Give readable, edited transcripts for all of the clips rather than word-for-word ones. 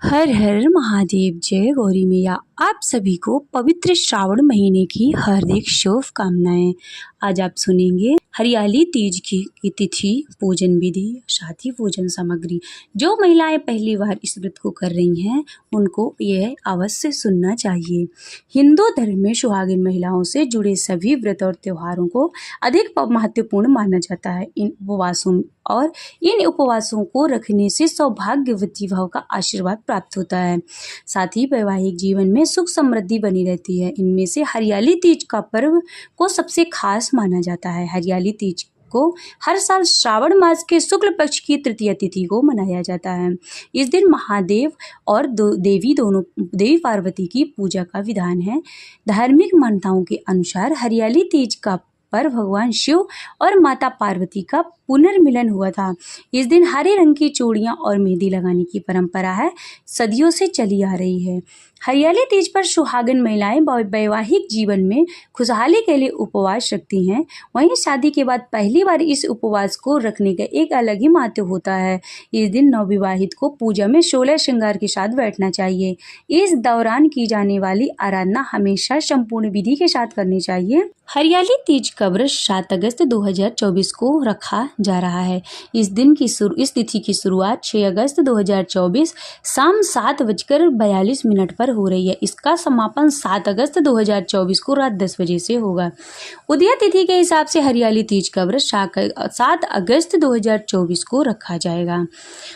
हर हर महादेव। जय गौरी मैया। आप सभी को पवित्र श्रावण महीने की हार्दिक शुभकामनाएं। आज आप सुनेंगे हरियाली तीज की तिथि, पूजन विधि, साथ ही पूजन सामग्री। जो महिलाएं पहली बार इस व्रत को कर रही हैं उनको यह अवश्य सुनना चाहिए। हिंदू धर्म में सुहागिन महिलाओं से जुड़े सभी व्रत और त्योहारों को अधिक महत्वपूर्ण माना जाता है। इन उपवासों को रखने से सौभाग्यवती भाव का आशीर्वाद प्राप्त होता है। साथ ही वैवाहिक जीवन में सुख समृद्धि बनी रहती है। इनमें से हरियाली तीज का पर्व को सबसे खास माना जाता है। हरियाली तीज को हर साल श्रावण मास के शुक्ल पक्ष की तृतीय तिथि को मनाया जाता है। इस दिन महादेव और देवी पार्वती की पूजा का विधान है। धार्मिक मान्यताओं के अनुसार हरियाली तीज का पर भगवान शिव और माता पार्वती का पुनर्मिलन हुआ था। इस दिन हरे रंग की चूड़ियां और मेहंदी लगाने की परंपरा है, सदियों से चली आ रही है। हरियाली तीज पर सुहागिन महिलाएं वैवाहिक जीवन में खुशहाली के लिए उपवास रखती हैं। वहीं शादी के बाद पहली बार इस उपवास को रखने का एक अलग ही महत्व होता है। इस दिन नवविवाहित को पूजा में 16 श्रृंगार के साथ बैठना चाहिए। इस दौरान की जाने वाली आराधना हमेशा संपूर्ण विधि के साथ करनी चाहिए। हरियाली तीज का व्रत 7 अगस्त 2024 को रखा जा रहा है। इस तिथि की शुरुआत 6 अगस्त 2024 शाम 7:42 पर हो रही है। इसका समापन 7 अगस्त 2024 को रात 10 बजे से होगा। उदय तिथि के हिसाब से हरियाली तीज का व्रत 7 अगस्त 2024 को रखा जाएगा।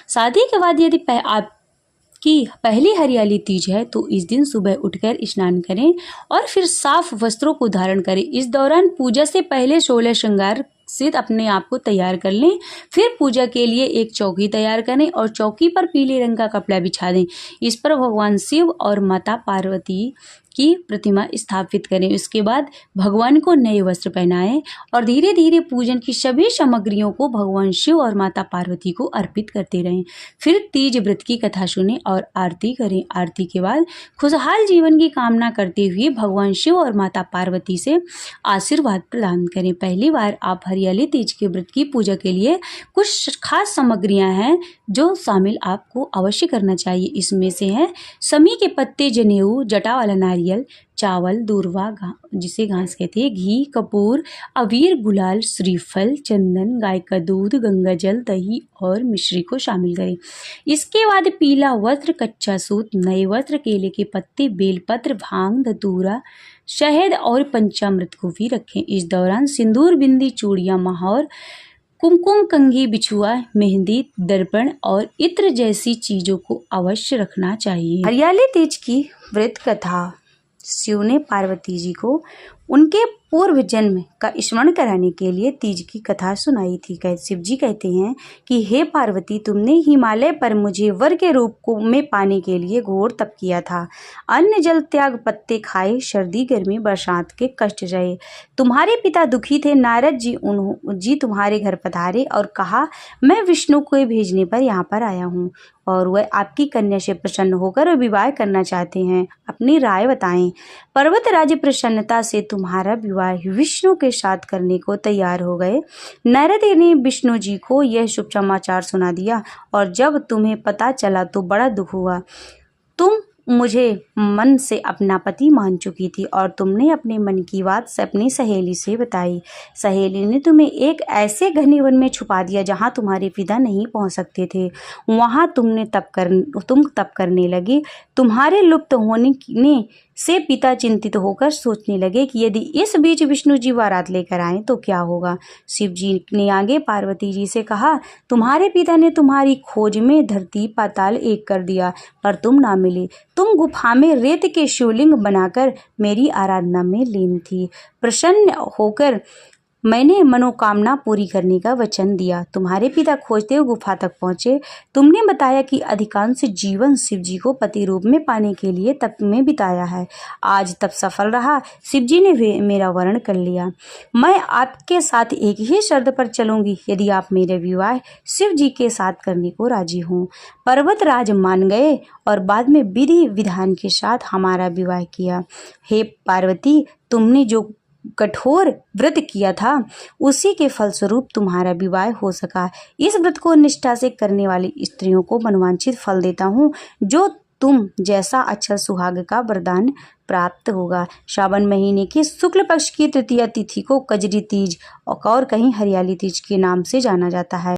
शादी के बाद यदि आपकी पहली हरियाली तीज है तो इस दिन सुबह उठकर स्नान करें और फिर साफ वस्त्रों को धारण करें। इस दौरान पूजा से पहले 16 श्रृंगार से अपने आप को तैयार कर लें। फिर पूजा के लिए एक चौकी तैयार करें और चौकी पर पीले रंग का कपड़ा बिछा दें। इस पर भगवान शिव और माता पार्वती की प्रतिमा स्थापित करें। इसके बाद भगवान को नए वस्त्र पहनाएं और धीरे धीरे पूजन की सभी सामग्रियों को भगवान शिव और माता पार्वती को अर्पित करते रहें। फिर तीज व्रत की कथा सुनें और आरती करें। आरती के बाद खुशहाल जीवन की कामना करते हुए भगवान शिव और माता पार्वती से आशीर्वाद प्रदान करें। पहली बार आप हरियाली तीज के व्रत की पूजा के लिए कुछ खास सामग्रियां हैं जो शामिल आपको अवश्य करना चाहिए। इसमें से है समी के पत्ते, जनेऊ, जटा वाला नारियल, चावल, दूर्वा जिसे घास कहते हैं, घी, कपूर, अबीर, गुलाल, श्रीफल, चंदन, गाय का दूध, गंगा जल, दही और मिश्री को शामिल करें। इसके बाद पीला वस्त्र, कच्चा सूत, नए वस्त्र, केले के पत्ते, बेलपत्र, भांग, धतूरा, शहद और पंचामृत को भी रखें। इस दौरान सिंदूर, बिंदी, चूड़ियां, महावर, कुमकुम, कंघी, बिछुआ, मेहंदी, दर्पण और इत्र जैसी चीजों को अवश्य रखना चाहिए। हरियाली तीज की व्रत कथा। शिव ने पार्वती जी को उनके पूर्व जन्म का स्मरण कराने के लिए तीज की कथा सुनाई थी। शिव जी कहते हैं कि हे पार्वती, तुमने हिमालय पर मुझे वर के रूप में पाने के लिए घोर तप किया था। अन्न जल त्याग, पत्ते खाए, सर्दी गर्मी बरसात के कष्ट रहे। तुम्हारे पिता दुखी थे। नारद जी तुम्हारे घर पधारे और कहा, मैं विष्णु को भेजने पर यहाँ पर आया हूँ और वह आपकी कन्या से प्रसन्न होकर विवाह करना चाहते हैं। अपनी राय बताएं। पर्वतराज प्रसन्नता से तुम्हारा विवाह विष्णु के साथ करने को तैयार हो गए। नारद ने विष्णु जी को यह शुभ समाचार सुना दिया और जब तुम्हें पता चला तो बड़ा दुख हुआ। तुम मुझे मन से अपना पति मान चुकी थी और तुमने अपने मन की बात से अपनी सहेली से बताई। सहेली ने तुम्हें एक ऐसे घने वन में छुपा दिया जहां तुम्हारे पिता नहीं पहुंच सकते थे। वहां तुम तप करने लगे। तुम्हारे लुप्त होने से पिता चिंतित होकर सोचने लगे कि यदि इस बीच विष्णु जी बारात लेकर आए तो क्या होगा। शिव जी ने आगे पार्वती जी से कहा, तुम्हारे पिता ने तुम्हारी खोज में धरती पाताल एक कर दिया पर तुम ना मिले। तुम गुफा में रेत के शिवलिंग बनाकर मेरी आराधना में लीन थी। प्रसन्न होकर मैंने मनोकामना पूरी करने का वचन दिया। तुम्हारे पिता खोजते हुए गुफा तक पहुंचे। तुमने बताया कि अधिकांश जीवन शिव जी को पति रूप में पाने के लिए तप में बिताया है। आज तप सफल रहा। शिव जी ने मेरा वर्ण कर लिया। मैं आपके साथ एक ही शर्त पर चलूंगी, यदि आप मेरे विवाह शिव जी के साथ करने को राजी हों। पर्वतराज मान गए और बाद में विधि विधान के साथ हमारा विवाह किया। हे पार्वती, तुमने जो कठोर व्रत किया था उसी के फलस्वरूप तुम्हारा विवाह हो सका। इस व्रत को निष्ठा से करने वाली स्त्रियों को मनवांछित फल देता हूँ जो तुम जैसा अच्छा सुहाग का वरदान प्राप्त होगा। श्रावण महीने की शुक्ल पक्ष की तृतीया तिथि को कजरी तीज और कहीं हरियाली तीज के नाम से जाना जाता है।